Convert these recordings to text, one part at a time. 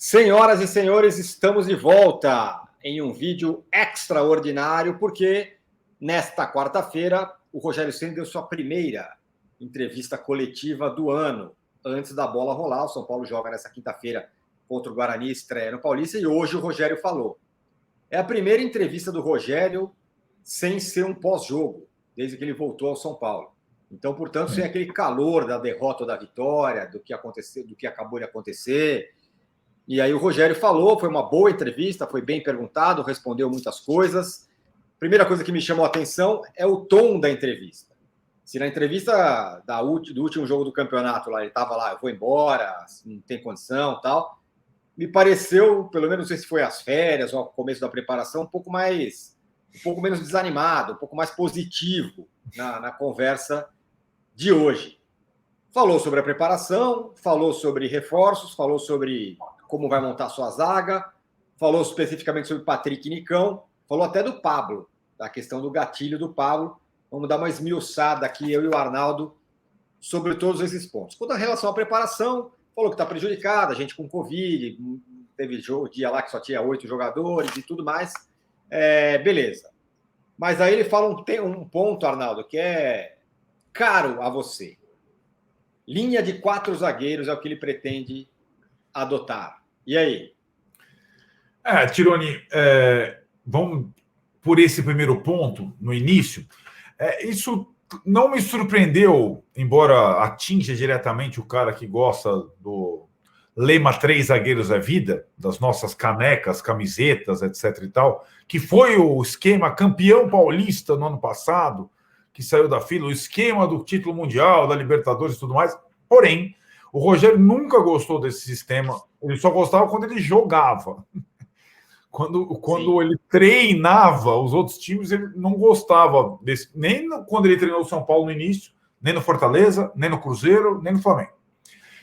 Senhoras e senhores, estamos de volta em um vídeo extraordinário, porque nesta quarta-feira o Rogério Ceni deu sua primeira entrevista coletiva do ano, antes da bola rolar. O São Paulo joga nessa quinta-feira contra o Guarani, estreia no Paulista, e hoje o Rogério falou. É a primeira entrevista do Rogério sem ser um pós-jogo, desde que ele voltou ao São Paulo. Então, portanto, sem aquele calor da derrota ou da vitória, do que aconteceu, do que acabou de acontecer. E aí o Rogério falou, foi uma boa entrevista, foi bem perguntado, respondeu muitas coisas. Primeira coisa que me chamou a atenção é o tom da entrevista. Se na entrevista do último jogo do campeonato lá, ele estava lá, eu vou embora, não tem condição, tal, me pareceu, pelo menos não sei se foi as férias ou ao começo da preparação, um pouco menos desanimado, um pouco mais positivo na conversa de hoje. Falou sobre a preparação, falou sobre reforços, falou sobre como vai montar sua zaga, falou especificamente sobre Patrick e Nicão, falou até do Pablo, da questão do gatilho do Pablo. Vamos dar uma esmiuçada aqui, eu e o Arnaldo, sobre todos esses pontos. Quanto à relação à preparação, falou que está prejudicada, a gente com Covid, teve dia lá que só tinha 8 jogadores e tudo mais. Beleza. Mas aí ele fala tem um ponto, Arnaldo, que é caro a você. Linha de 4 zagueiros é o que ele pretende adotar. E aí? Tironi, vamos por esse primeiro ponto, no início. Isso não me surpreendeu, embora atinja diretamente o cara que gosta do lema 3 zagueiros é vida, das nossas canecas, camisetas, etc. e tal, que foi o esquema campeão paulista no ano passado, que saiu da fila, o esquema do título mundial, da Libertadores e tudo mais. Porém, o Rogério nunca gostou desse sistema, ele só gostava quando ele jogava. Quando ele treinava os outros times, ele não gostava desse, nem quando ele treinou o São Paulo no início, nem no Fortaleza, nem no Cruzeiro, nem no Flamengo.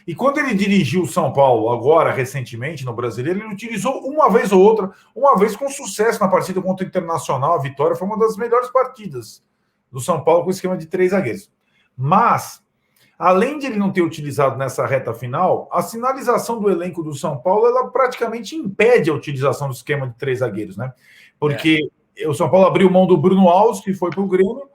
E quando ele dirigiu o São Paulo, agora, recentemente, no Brasileiro, ele utilizou uma vez ou outra, uma vez com sucesso na partida contra o Internacional. A vitória foi uma das melhores partidas do São Paulo com o esquema de 3 zagueiros. Mas, além de ele não ter utilizado nessa reta final, a sinalização do elenco do São Paulo, ela praticamente impede a utilização do esquema de 3 zagueiros, né? Porque o São Paulo abriu mão do Bruno Alves, que foi para o Grêmio,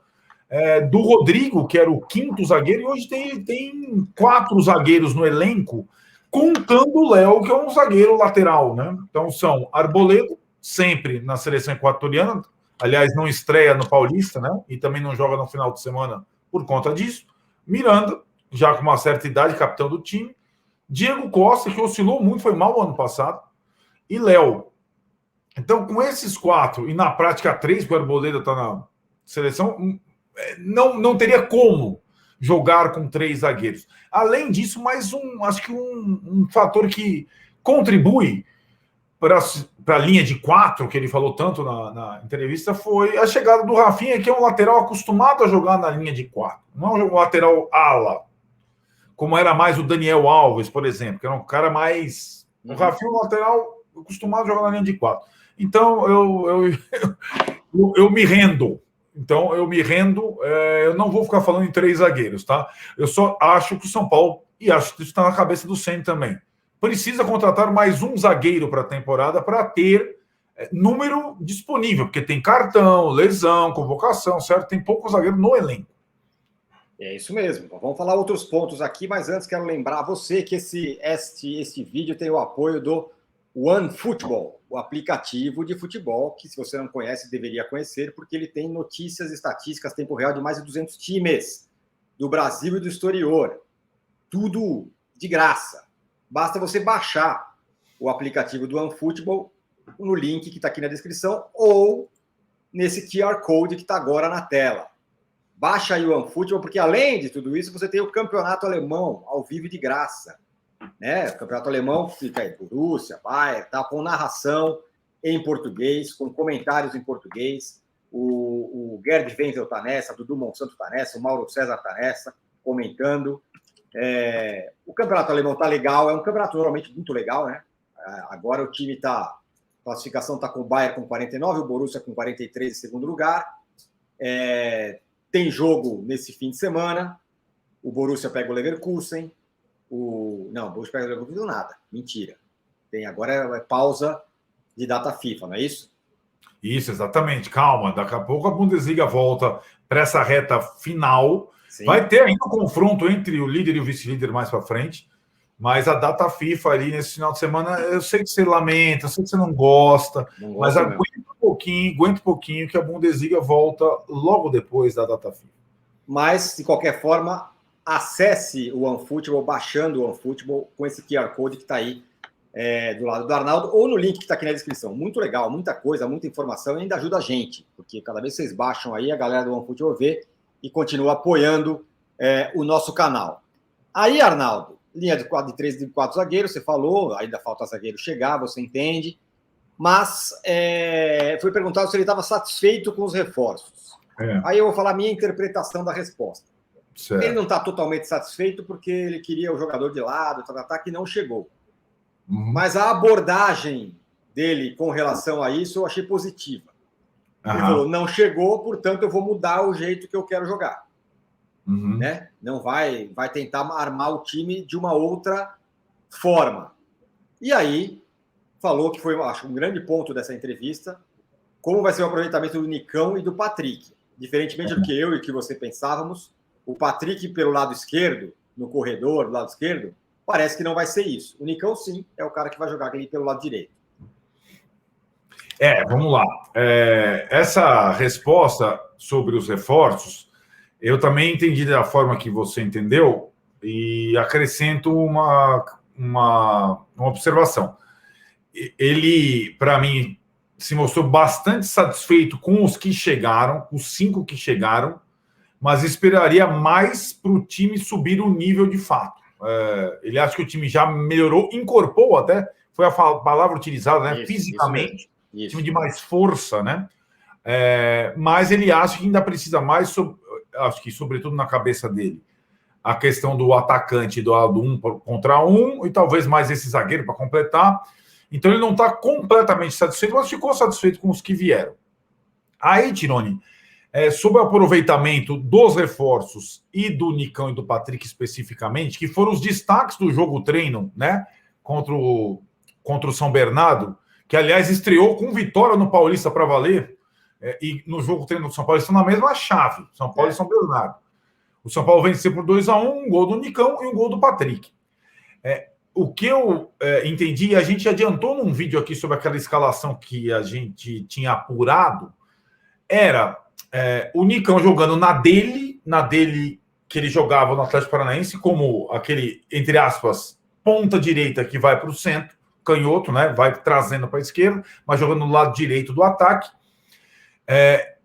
do Rodrigo, que era o 5º zagueiro, e hoje tem 4 zagueiros no elenco, contando o Léo, que é um zagueiro lateral, né? Então são Arboleda, sempre na seleção equatoriana, aliás, não estreia no Paulista, né? E também não joga no final de semana por conta disso. Miranda, já com uma certa idade, capitão do time. Diego Costa, que oscilou muito, foi mal no ano passado. E Léo. Então, com esses 4, e na prática 3, porque o Arboleda está na seleção, não teria como jogar com 3 zagueiros. Além disso, acho que um fator que contribui para a linha de 4, que ele falou tanto na entrevista, foi a chegada do Rafinha, que é um lateral acostumado a jogar na linha de 4. Não é um lateral ala, como era mais o Daniel Alves, por exemplo, que era um cara mais... O Rafinha é um lateral acostumado a jogar na linha de 4. Então, eu me rendo. Eu não vou ficar falando em 3 zagueiros, tá? Eu só acho que o São Paulo, e acho que isso está na cabeça do Ceni também, precisa contratar mais um zagueiro para a temporada para ter número disponível, porque tem cartão, lesão, convocação, certo? Tem pouco zagueiro no elenco. É isso mesmo. Vamos falar outros pontos aqui, mas antes quero lembrar você que este vídeo tem o apoio do OneFootball, o aplicativo de futebol que, se você não conhece, deveria conhecer, porque ele tem notícias e estatísticas em tempo real de mais de 200 times do Brasil e do exterior. Tudo de graça. Basta você baixar o aplicativo do OneFootball no link que está aqui na descrição ou nesse QR Code que está agora na tela. Baixa aí o OneFootball, porque além de tudo isso, você tem o campeonato alemão ao vivo de graça. Né? O campeonato alemão fica aí, Borussia, Bayern, tá, com narração em português, com comentários em português. O Gerd Wenzel está nessa, o Dudu Monsanto está nessa, o Mauro César está nessa, comentando. O campeonato alemão está legal, é um campeonato normalmente muito legal, né? Agora o time está... A classificação está com o Bayern com 49, o Borussia com 43 em segundo lugar. Tem jogo nesse fim de semana. O Borussia pega o Leverkusen. O Borussia pega o Leverkusen do nada. Mentira. Tem agora pausa de data FIFA, não é isso? Isso, exatamente. Calma, daqui a pouco a Bundesliga volta para essa reta final. Sim. Vai ter ainda um confronto entre o líder e o vice-líder mais para frente, mas a data FIFA ali nesse final de semana, eu sei que você lamenta, eu sei que você não gosta, mas aguenta um pouquinho que a Bundesliga volta logo depois da data FIFA. Mas, de qualquer forma, acesse o OneFootball, baixando o OneFootball com esse QR Code que está aí do lado do Arnaldo, ou no link que está aqui na descrição. Muito legal, muita coisa, muita informação, e ainda ajuda a gente, porque cada vez que vocês baixam aí, a galera do OneFootball vê e continua apoiando o nosso canal. Aí, Arnaldo, linha de 3 de 4 zagueiros, você falou, ainda falta zagueiro chegar, você entende, mas foi perguntado se ele estava satisfeito com os reforços. Aí eu vou falar a minha interpretação da resposta. Certo. Ele não está totalmente satisfeito porque ele queria o jogador de lado, que não chegou. Mas a abordagem dele com relação a isso eu achei positiva. Ele falou, não chegou, portanto eu vou mudar o jeito que eu quero jogar. Né? Não vai tentar armar o time de uma outra forma. E aí, falou que foi, acho, um grande ponto dessa entrevista, como vai ser o aproveitamento do Nicão e do Patrick. Diferentemente do que eu e que você pensávamos, o Patrick pelo lado esquerdo, no corredor do lado esquerdo, parece que não vai ser isso. O Nicão, sim, é o cara que vai jogar ali pelo lado direito. Vamos lá. Essa resposta sobre os reforços, eu também entendi da forma que você entendeu e acrescento uma observação. Ele, para mim, se mostrou bastante satisfeito com os que chegaram, os 5 que chegaram, mas esperaria mais para o time subir o nível de fato. Ele acha que o time já melhorou, incorporou até, foi a palavra utilizada, né? Isso, fisicamente, isso. Time de mais força, né? Mas ele acha que ainda precisa mais, acho que sobretudo na cabeça dele, a questão do atacante do lado 1 contra 1 e talvez mais esse zagueiro para completar. Então ele não está completamente satisfeito, mas ficou satisfeito com os que vieram. Aí, Tironi, sobre o aproveitamento dos reforços e do Nicão e do Patrick especificamente, que foram os destaques do jogo treino, né, contra o São Bernardo, que, aliás, estreou com vitória no Paulista para valer, e no jogo treino do São Paulo estão na mesma chave, São Paulo e São Bernardo. O São Paulo venceu por 2-1, um gol do Nicão e um gol do Patrick. O que eu entendi, e a gente adiantou num vídeo aqui sobre aquela escalação que a gente tinha apurado, era o Nicão jogando na dele que ele jogava no Atlético Paranaense, como aquele, entre aspas, ponta direita que vai para o centro, canhoto, né? Vai trazendo para a esquerda, mas jogando no lado direito do ataque.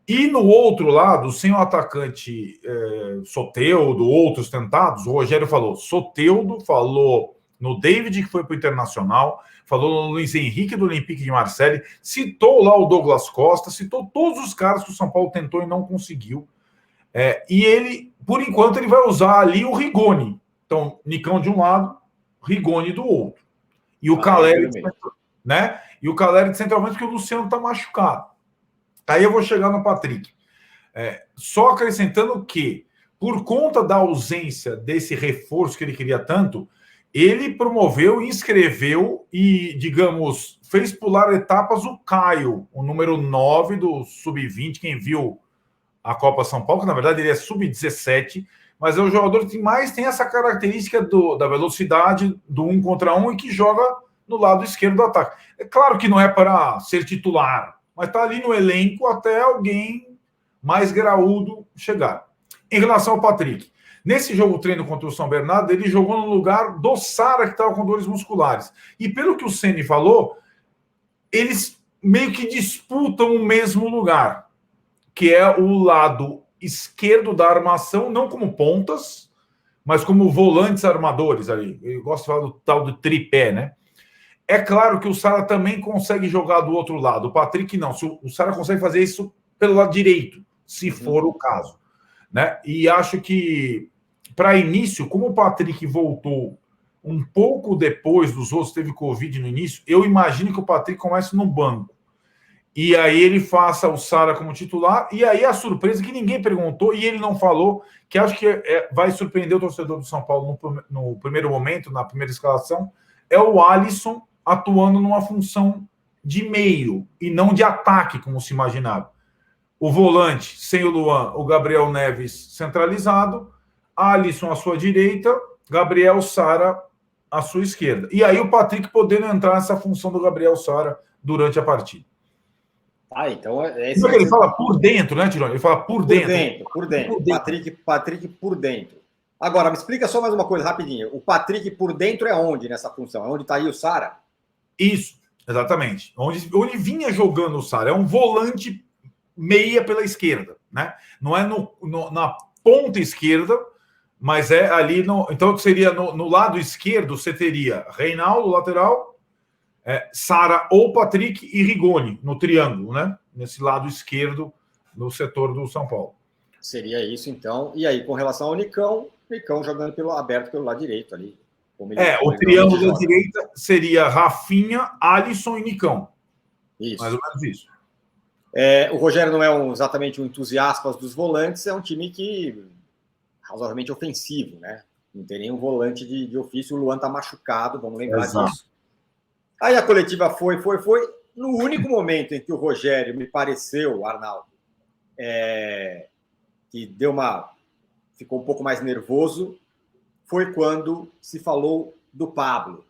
E no outro lado, sem o atacante Soteldo, outros tentados, o Rogério falou Soteldo, falou no David, que foi para o Internacional, falou no Luiz Henrique do Olympique de Marseille, citou lá o Douglas Costa, citou todos os caras que o São Paulo tentou e não conseguiu. E ele, por enquanto, ele vai usar ali o Rigoni. Então, Nicão de um lado, Rigoni do outro. E o Caleri, né? E o Caleri de centralmente, porque o Luciano está machucado. Aí eu vou chegar no Patrick. Só acrescentando que, por conta da ausência desse reforço que ele queria tanto, ele promoveu, inscreveu e, digamos, fez pular etapas o Caio, o número 9 do Sub-20, quem viu a Copa São Paulo, que na verdade ele é Sub-17, mas é o jogador que mais tem essa característica da velocidade do 1 contra 1 e que joga no lado esquerdo do ataque. É claro que não é para ser titular, mas está ali no elenco até alguém mais graúdo chegar. Em relação ao Patrick, nesse jogo treino contra o São Bernardo, ele jogou no lugar do Sara, que estava com dores musculares. E pelo que o Ceni falou, eles meio que disputam o mesmo lugar, que é o lado esquerdo da armação, não como pontas, mas como volantes armadores ali. Eu gosto de falar do tal do tripé, né? É claro que o Sara também consegue jogar do outro lado. O Patrick não. O Sara consegue fazer isso pelo lado direito, se for o caso, né? E acho que, para início, como o Patrick voltou um pouco depois dos outros, teve Covid no início, eu imagino que o Patrick comece no banco. E aí ele faça o Sara como titular, e aí a surpresa que ninguém perguntou, e ele não falou, que acho que vai surpreender o torcedor do São Paulo no primeiro momento, na primeira escalação, é o Alisson atuando numa função de meio e não de ataque, como se imaginava. O volante, sem o Luan, o Gabriel Neves centralizado, Alisson à sua direita, Gabriel Sara à sua esquerda. E aí o Patrick podendo entrar nessa função do Gabriel Sara durante a partida. Ah, então Ele fala por dentro, né, Tironi? Ele fala por dentro. Por dentro. Patrick por dentro. Agora, me explica só mais uma coisa rapidinho. O Patrick por dentro é onde nessa função? É onde está aí o Sara? Isso, exatamente. Onde vinha jogando o Sara. É um volante meia pela esquerda, né? Não é na ponta esquerda, mas é ali no. Então seria no lado esquerdo, você teria Reinaldo, lateral, Sara ou Patrick e Rigoni no triângulo, né? Nesse lado esquerdo, no setor do São Paulo. Seria isso, então. E aí, com relação ao Nicão jogando aberto pelo lado direito ali. O triângulo da direita seria Rafinha, Alisson e Nicão. Isso. Mais ou menos isso. O Rogério não é exatamente um entusiasta dos volantes, é um time que razoavelmente ofensivo, né? Não tem nenhum volante de ofício, o Luan tá machucado, vamos lembrar disso. Aí a coletiva foi. No único momento em que o Rogério me pareceu, Arnaldo, que ficou um pouco mais nervoso, foi quando se falou do Pablo.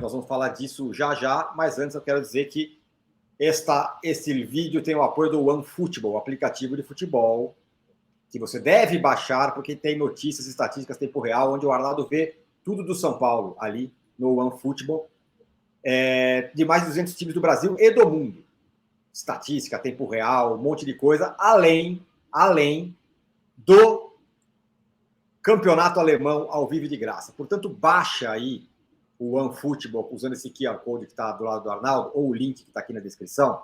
Nós vamos falar disso já, mas antes eu quero dizer que esse vídeo tem o apoio do OneFootball, aplicativo de futebol, que você deve baixar, porque tem notícias, estatísticas em tempo real, onde o Arnaldo vê tudo do São Paulo ali no OneFootball, de mais de 200 times do Brasil e do mundo. Estatística, tempo real, um monte de coisa, além do campeonato alemão ao vivo de graça. Portanto, baixa aí o OneFootball, usando esse QR Code que está do lado do Arnaldo, ou o link que está aqui na descrição.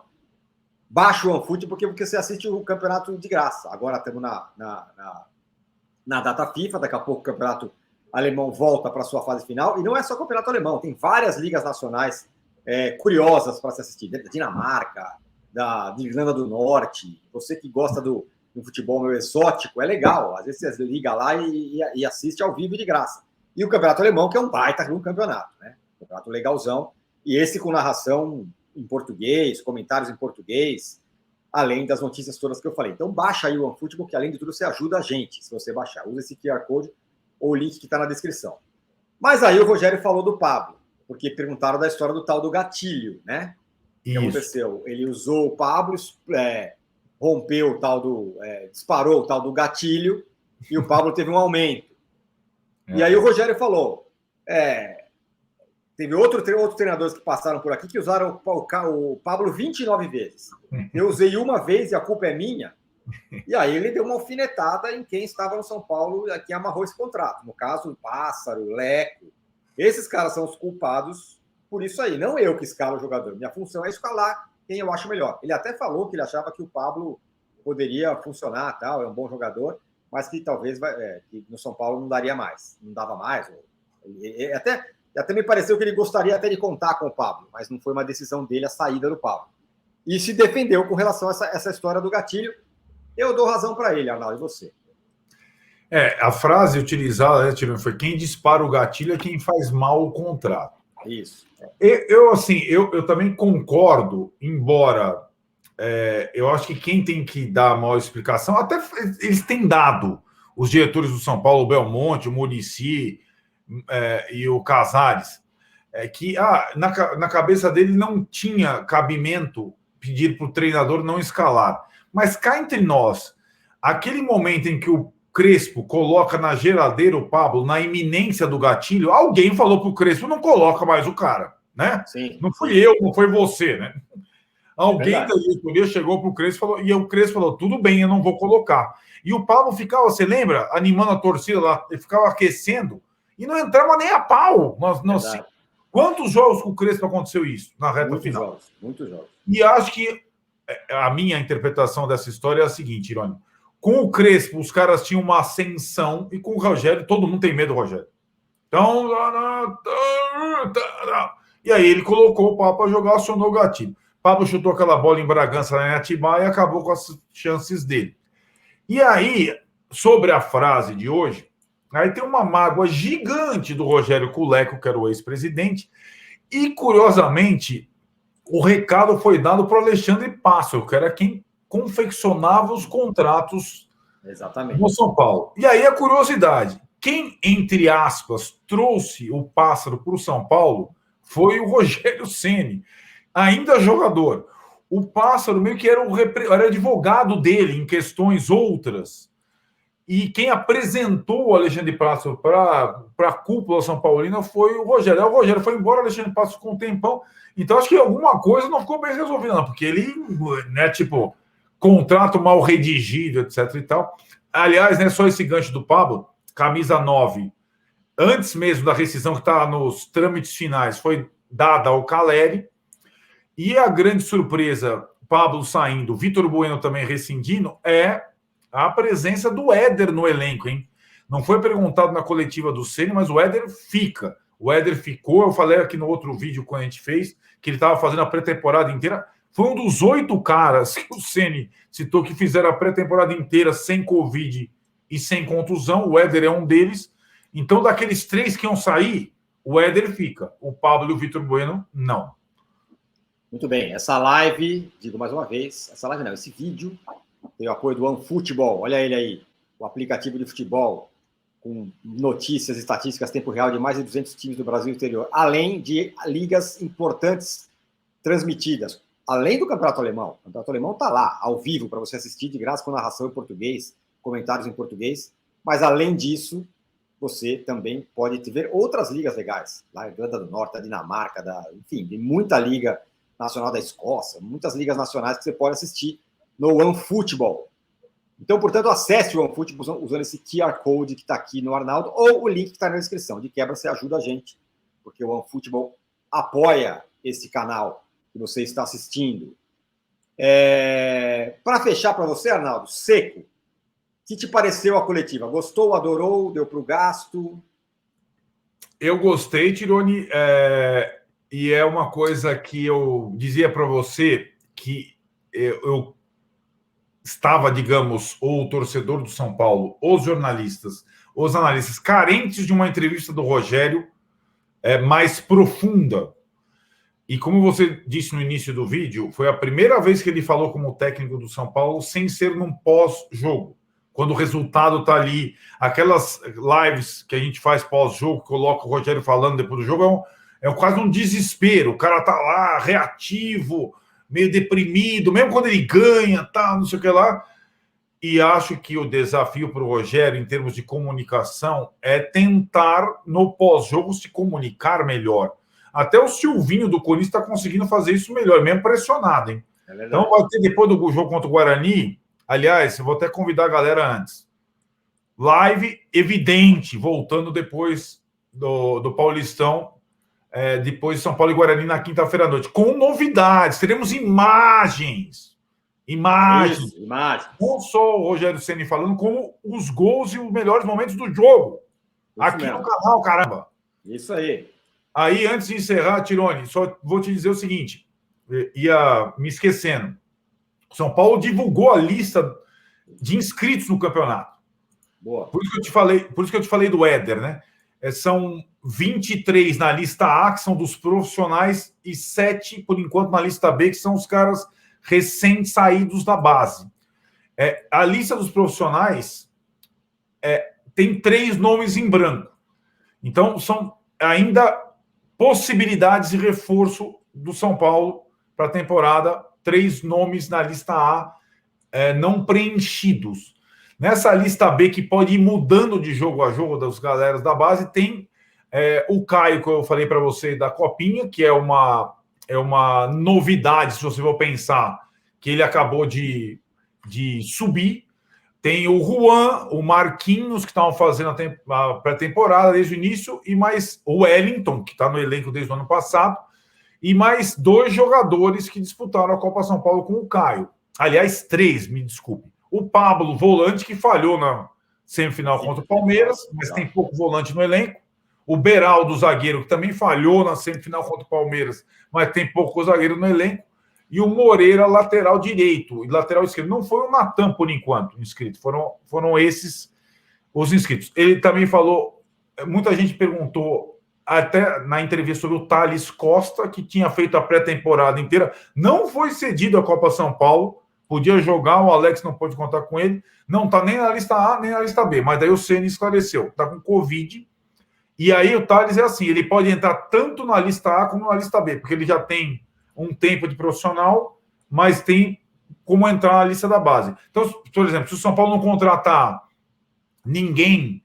Baixa o OneFootball porque você assiste o campeonato de graça. Agora estamos na data FIFA, daqui a pouco o campeonato alemão volta para a sua fase final. E não é só o campeonato alemão, tem várias ligas nacionais curiosas para se assistir. Da Dinamarca, da Irlanda do Norte. Você que gosta do futebol meio exótico, é legal. Às vezes você liga lá e assiste ao vivo de graça. E o campeonato alemão, que é um baita de um campeonato, né? Campeonato legalzão. E esse com narração em português, comentários em português, além das notícias todas que eu falei. Então baixa aí o OneFootball, que além de tudo você ajuda a gente, se você baixar. Usa esse QR Code ou o link que está na descrição. Mas aí o Rogério falou do Pablo, porque perguntaram da história do tal do gatilho, né? O que aconteceu? Ele usou o Pablo, rompeu o tal disparou o tal do gatilho e o Pablo teve um aumento. E aí o Rogério falou, teve outros treinadores que passaram por aqui que usaram o Pablo 29 vezes. Eu usei uma vez e a culpa é minha. E aí ele deu uma alfinetada em quem estava no São Paulo e quem amarrou esse contrato. No caso, o Pássaro, o Leco. Esses caras são os culpados por isso aí. Não eu que escalo o jogador. Minha função é escalar quem eu acho melhor. Ele até falou que ele achava que o Pablo poderia funcionar, tal, é um bom jogador, mas que talvez que no São Paulo não daria mais. Não dava mais. Até me pareceu que ele gostaria até de contar com o Pablo, mas não foi uma decisão dele a saída do Pablo. E se defendeu com relação a essa história do gatilho. Eu dou razão para ele, Arnaldo, e você? A frase utilizada, né, foi quem dispara o gatilho é quem faz mal o contrato. Isso. Eu também concordo, embora eu acho que quem tem que dar a maior explicação, até eles têm dado, os diretores do São Paulo, o Belmonte, o Muricy e o Casares, que na cabeça dele não tinha cabimento pedir para o treinador não escalar. Mas cá entre nós, aquele momento em que o Crespo coloca na geladeira o Pablo, na iminência do gatilho, alguém falou para o Crespo, não coloca mais o cara, né? Sim, não fui eu, não foi você, né? Alguém da diretoria chegou para o Crespo e o Crespo falou, tudo bem, eu não vou colocar. E o Pablo ficava, você lembra, animando a torcida lá, ele ficava aquecendo e não entrava nem a pau. Quantos jogos com o Crespo aconteceu isso na reta final? Muitos jogos. E acho que a minha interpretação dessa história é a seguinte, Irônio. Com o Crespo, os caras tinham uma ascensão e com o Rogério, todo mundo tem medo do Rogério. Então, e aí ele colocou o Pablo para jogar, acionou o gatilho. O Pablo chutou aquela bola em Bragança lá em Atibaia e acabou com as chances dele. E aí, sobre a frase de hoje, aí tem uma mágoa gigante do Rogério com o Leco, que era o ex-presidente, E, curiosamente, o recado foi dado para o Alexandre Pássaro, que era quem confeccionava os contratos do São Paulo. E aí a curiosidade, quem, entre aspas, trouxe o Pássaro para o São Paulo foi o Rogério Ceni, ainda jogador. O Pássaro meio que era advogado dele em questões outras. E quem apresentou o Alexandre Pássaro para a cúpula São Paulina foi o Rogério. Aí o Rogério foi embora, o Alexandre Pássaro ficou um tempão. Então, acho que alguma coisa não ficou bem resolvida, não, porque ele, né, tipo, contrato mal redigido, etc e tal. Aliás, né, só esse gancho do Pablo, camisa 9, antes mesmo da rescisão que está nos trâmites finais, foi dada ao Caleri. E a grande surpresa, Pablo saindo, Vitor Bueno também rescindindo, é a presença do Éder no elenco, hein? Não foi perguntado na coletiva do Ceni, mas o Éder fica. O Éder ficou, eu falei aqui no outro vídeo quando a gente fez, que ele estava fazendo a pré-temporada inteira. Foi um dos 8 caras que o Ceni citou que fizeram a pré-temporada inteira sem Covid e sem contusão. O Éder é um deles. Então, daqueles 3 que iam sair, o Éder fica. O Pablo e o Vitor Bueno, não. Muito bem. Essa live, digo mais uma vez, esse vídeo tem o apoio do OneFootball. Olha ele aí, o aplicativo de futebol com notícias, estatísticas, tempo real de mais de 200 times do Brasil e exterior, além de ligas importantes transmitidas, além do Campeonato Alemão. O Campeonato Alemão está lá, ao vivo, para você assistir de graça, com narração em português, comentários em português, mas além disso, você também pode ver outras ligas legais, lá a Irlanda do Norte, a Dinamarca, enfim, tem muita liga nacional da Escócia, muitas ligas nacionais que você pode assistir no OneFootball. Então, portanto, acesse o OneFootball usando esse QR Code que está aqui no Arnaldo ou o link que está na descrição. De quebra, você ajuda a gente, porque o OneFootball apoia esse canal que você está assistindo. Para fechar para você, Arnaldo, seco, o que te pareceu a coletiva? Gostou, adorou, deu para o gasto? Eu gostei, Tironi, e é uma coisa que eu dizia para você que eu estava, digamos, ou o torcedor do São Paulo, os jornalistas, os analistas, carentes de uma entrevista do Rogério mais profunda. E como você disse no início do vídeo, foi a primeira vez que ele falou como técnico do São Paulo sem ser num pós-jogo. Quando o resultado está ali, aquelas lives que a gente faz pós-jogo, coloca o Rogério falando depois do jogo, é quase um desespero. O cara tá lá, reativo, meio deprimido, mesmo quando ele ganha, tá, não sei o que lá. E acho que o desafio para o Rogério, em termos de comunicação, é tentar, no pós-jogo, se comunicar melhor. Até o Silvinho do Corinthians está conseguindo fazer isso melhor, mesmo pressionado, hein? Então vai ter, depois do jogo contra o Guarani, aliás, eu vou até convidar a galera antes. Live evidente, voltando depois do Paulistão, depois de São Paulo e Guarani na quinta-feira à noite, com novidades, teremos imagens. Isso, não só o Rogério Ceni falando, como os gols e os melhores momentos do jogo. Isso aqui mesmo. No canal, caramba. Isso aí. Aí, antes de encerrar, Tironi, só vou te dizer o seguinte, ia me esquecendo. São Paulo divulgou a lista de inscritos no campeonato. Boa. Por isso que eu te falei do Éder, né? São 23 na lista A, que são dos profissionais, e 7, por enquanto, na lista B, que são os caras recém-saídos da base. A lista dos profissionais tem 3 nomes em branco. Então, são ainda possibilidades de reforço do São Paulo para a temporada. 3 nomes na lista A não preenchidos. Nessa lista B, que pode ir mudando de jogo a jogo das galeras da base, tem o Caio, que eu falei para você, da Copinha, que é uma novidade, se você for pensar, que ele acabou de subir. Tem o Juan, o Marquinhos, que estavam fazendo a pré-temporada desde o início, e mais o Wellington, que está no elenco desde o ano passado, e mais 2 jogadores que disputaram a Copa São Paulo com o Caio. Aliás, 3, me desculpe. O Pablo, volante, que falhou na semifinal contra o Palmeiras, mas tem pouco volante no elenco. O Beraldo, zagueiro, que também falhou na semifinal contra o Palmeiras, mas tem pouco zagueiro no elenco. E o Moreira, lateral direito e lateral esquerdo. Não foi o Natan, por enquanto, inscrito. Foram esses os inscritos. Ele também falou, muita gente perguntou até na entrevista sobre o Thales Costa, que tinha feito a pré-temporada inteira, não foi cedido à Copa São Paulo, podia jogar, o Alex não pôde contar com ele, não está nem na lista A, nem na lista B, mas daí o Ceni esclareceu, está com Covid, e aí o Thales é assim, ele pode entrar tanto na lista A como na lista B, porque ele já tem um tempo de profissional, mas tem como entrar na lista da base. Então, por exemplo, se o São Paulo não contratar ninguém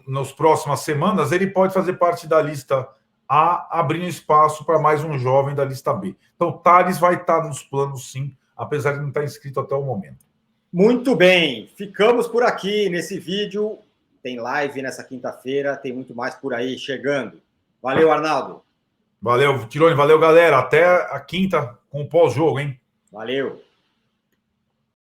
nas próximas semanas, ele pode fazer parte da lista A, abrindo espaço para mais um jovem da lista B. Então, o Thales vai estar nos planos, sim, apesar de não estar inscrito até o momento. Muito bem, ficamos por aqui nesse vídeo. Tem live nessa quinta-feira, tem muito mais por aí chegando. Valeu, Arnaldo. Valeu, Tironi, valeu, galera. Até a quinta com o pós-jogo, hein? Valeu.